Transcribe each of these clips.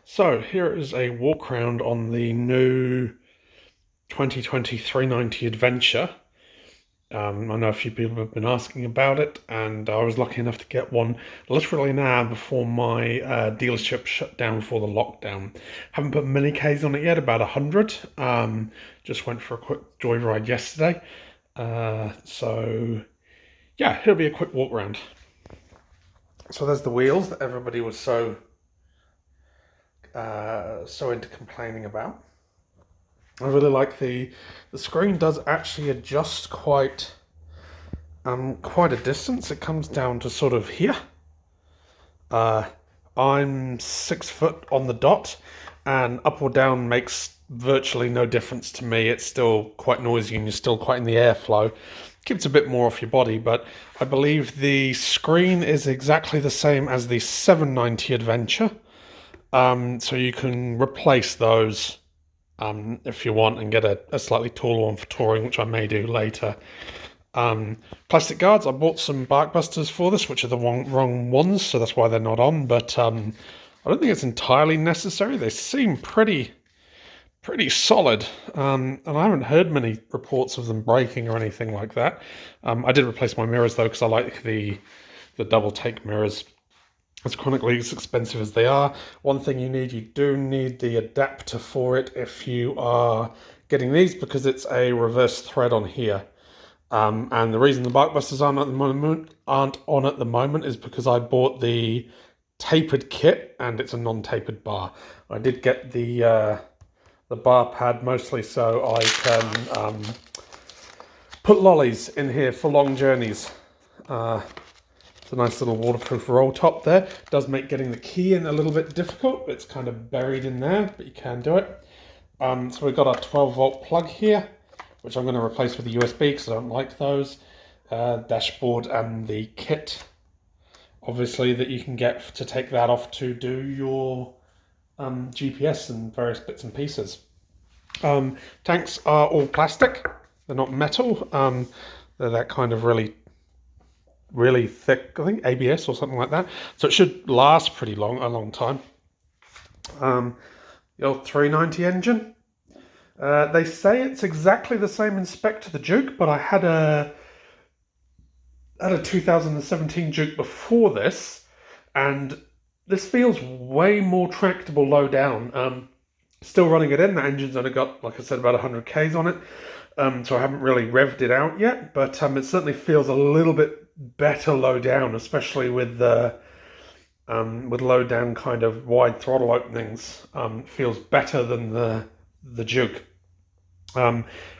So here is a walk around on the new 2020 390 Adventure. I know a few people have been asking about it, and I was lucky enough to get one literally an hour before my dealership shut down for the lockdown. Haven't put many Ks on it yet, about 100. Just went for a quick joyride yesterday. So yeah, it'll be a quick walk around. So there's the wheels that everybody was so into complaining about. I really like the screen does actually adjust quite a distance. It comes down to sort of here. I'm 6 foot on the dot, and up or down makes virtually no difference to me. It's still quite noisy and you're still quite in the airflow. Keeps a bit more off your body, but I believe the screen is exactly the same as the 790 Adventure. So you can replace those if you want and get a slightly taller one for touring, which I may do later. Plastic guards, I bought some bark busters for this, which are the wrong ones, so that's why they're not on, but I don't think it's entirely necessary. They seem pretty solid, and I haven't heard many reports of them breaking or anything like that. I did replace my mirrors though, because I like the double take mirrors. As chronically as expensive as they are, one thing you do need the adapter for it if you are getting these, because it's a reverse thread on here. And the reason the bark busters aren't on at the moment is because I bought the tapered kit and it's a non-tapered bar. I did get the bar pad mostly so I can put lollies in here for long journeys. It's a nice little waterproof roll top there. It does make getting the key in a little bit difficult. It's kind of buried in there, but you can do it. So we've got our 12-volt plug here, which I'm going to replace with a USB because I don't like those. Dashboard and the kit, obviously, that you can get to take that off to do your GPS and various bits and pieces. Tanks are all plastic. They're not metal. They're that kind of really thick, I think ABS or something like that. So it should last a long time. The old 390 engine. They say it's exactly the same in spec to the Duke, but I had a 2017 Duke before this, and this feels way more tractable low down. Still running it in. The engine's only got, like I said, about 100 Ks on it. So I haven't really revved it out yet, but it certainly feels a little bit better low down, especially with low down kind of wide throttle openings. Feels better than the Duke.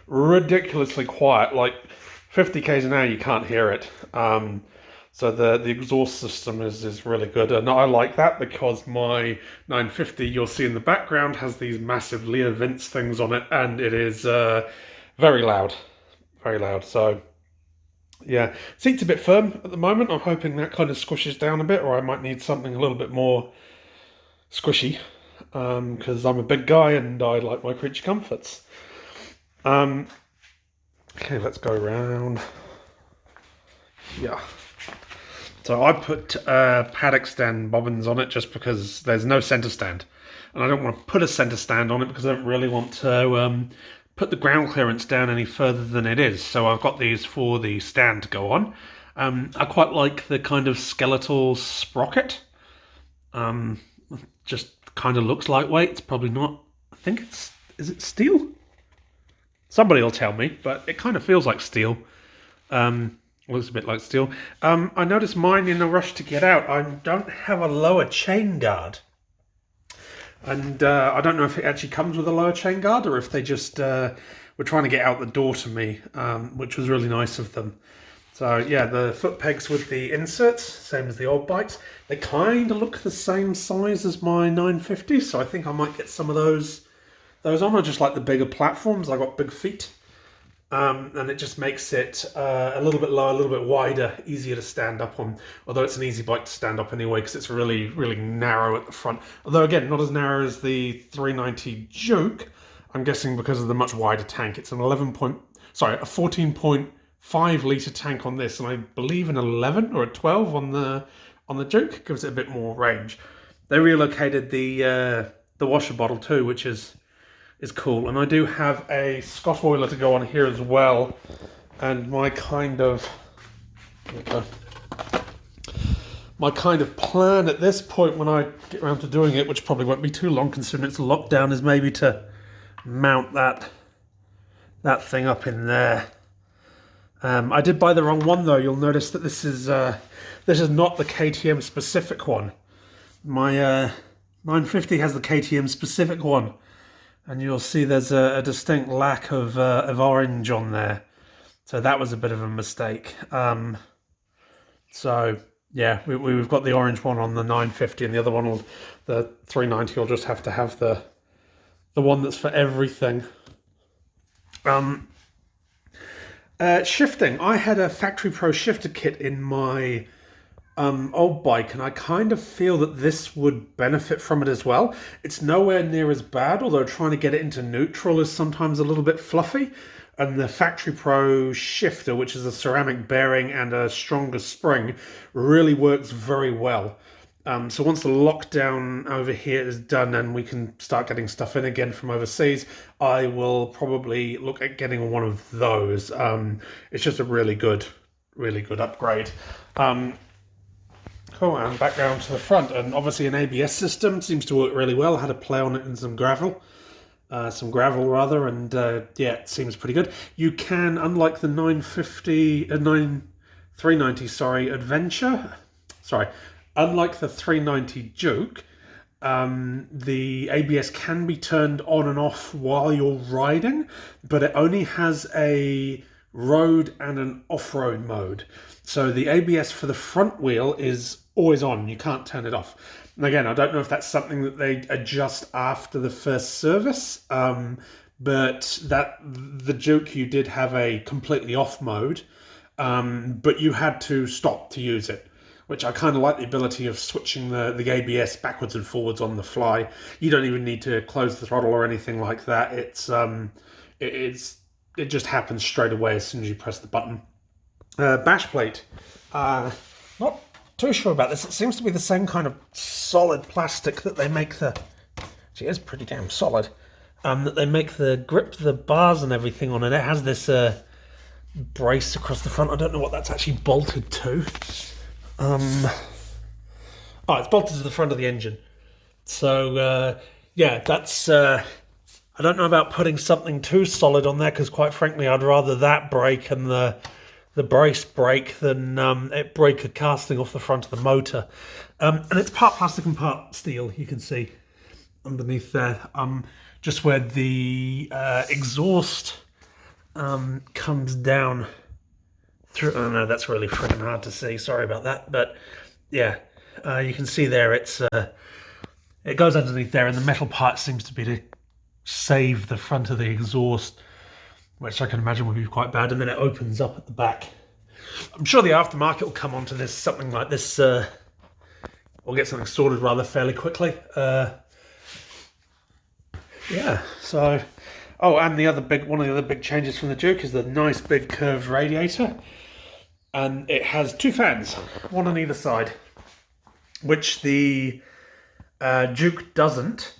Ridiculously quiet, like 50 Ks an hour you can't hear it. So the exhaust system is really good, and I like that because my 950 you'll see in the background has these massive Leo Vince things on it, and it is very loud. So yeah, seat's a bit firm at the moment. I'm hoping that kind of squishes down a bit, or I might need something a little bit more squishy, because I'm a big guy and I like my creature comforts. Okay, let's go around. Yeah. So I put paddock stand bobbins on it just because there's no center stand. And I don't want to put a center stand on it because I don't really want to put the ground clearance down any further than it is. So I've got these for the stand to go on. I quite like the kind of skeletal sprocket. Just kind of looks lightweight. It's probably not. I think is it steel? Somebody will tell me, but it kind of feels like steel. Looks a bit like steel. I noticed mine in a rush to get out. I don't have a lower chain guard. And I don't know if it actually comes with a lower chain guard or if they just were trying to get out the door to me, which was really nice of them. So yeah, the foot pegs with the inserts, same as the old bikes. They kind of look the same size as my 950, so I think I might get some of those on. I just like the bigger platforms. I got big feet. And it just makes it a little bit lower, a little bit wider, easier to stand up on. Although it's an easy bike to stand up anyway, because it's really narrow at the front. Although again, not as narrow as the 390 Duke. I'm guessing because of the much wider tank. It's a 14.5 litre tank on this, and I believe an 11 or a 12 on the Duke gives it a bit more range. They relocated the washer bottle too, which is cool. And I do have a Scott oiler to go on here as well. And my kind of plan at this point, when I get around to doing it, which probably won't be too long considering it's a lockdown, is maybe to mount that thing up in there. I did buy the wrong one though. You'll notice that this is not the KTM specific one. My 950 has the KTM specific one, and you'll see there's a distinct lack of orange on there. So that was a bit of a mistake. So yeah, we've got the orange one on the 950, and the other one, the 390, will just have to have the one that's for everything. Shifting. I had a Factory Pro shifter kit in my old bike, and I kind of feel that this would benefit from it as well. It's nowhere near as bad, although trying to get it into neutral is sometimes a little bit fluffy. And the Factory Pro shifter, which is a ceramic bearing and a stronger spring, really works very well. So once the lockdown over here is done and we can start getting stuff in again from overseas, I will probably look at getting one of those. It's just a really good upgrade. Cool, and back down to the front, and obviously an ABS system seems to work really well. I had to play on it in some gravel rather, and yeah, it seems pretty good. You can, unlike the 390 Adventure, unlike the 390 Duke, the ABS can be turned on and off while you're riding, but it only has a road and an off-road mode. So the ABS for the front wheel is always on. You can't turn it off. And again, I don't know if that's something that they adjust after the first service, but the Duke, you did have a completely off mode, but you had to stop to use it, which I kind of like the ability of switching the ABS backwards and forwards on the fly. You don't even need to close the throttle or anything like that. It just happens straight away as soon as you press the button. Bash plate. Not too sure about this. It seems to be the same kind of solid plastic that they make Actually, it is pretty damn solid. That they make the grip, the bars and everything on it. It has this brace across the front. I don't know what that's actually bolted to. It's bolted to the front of the engine. So, yeah, that's... I don't know about putting something too solid on there, because quite frankly, I'd rather that break and the brace break than it break a casting off the front of the motor. And it's part plastic and part steel, you can see underneath there. Just where the exhaust comes down through. Oh no, that's really freaking hard to see. Sorry about that. But yeah, you can see there it goes underneath there, and the metal part seems to be to save the front of the exhaust, which I can imagine would be quite bad, and then it opens up at the back. I'm sure the aftermarket will come onto this, something like this, or get something sorted rather fairly quickly. Yeah, so... Oh, and one of the other big changes from the Duke is the nice big curved radiator. And it has two fans, one on either side, which the Duke doesn't.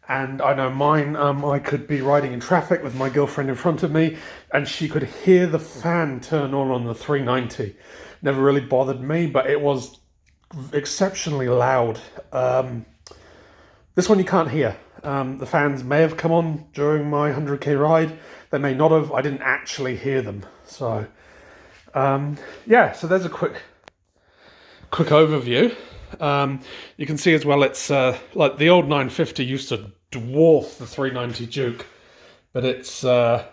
And I know mine, I could be riding in traffic with my girlfriend in front of me, and she could hear the fan turn on the 390. Never really bothered me, but it was exceptionally loud. This one you can't hear. The fans may have come on during my 100k ride. They may not have. I didn't actually hear them. So, yeah, so there's a quick overview. You can see as well, it's like the old 950 used to dwarf the 390 Duke, but it's no,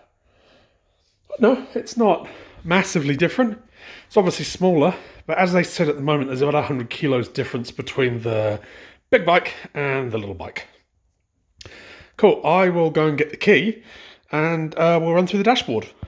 it's not massively different. It's obviously smaller, but as they said at the moment, there's about 100 kilos difference between the big bike and the little bike. Cool, I will go and get the key, and we'll run through the dashboard.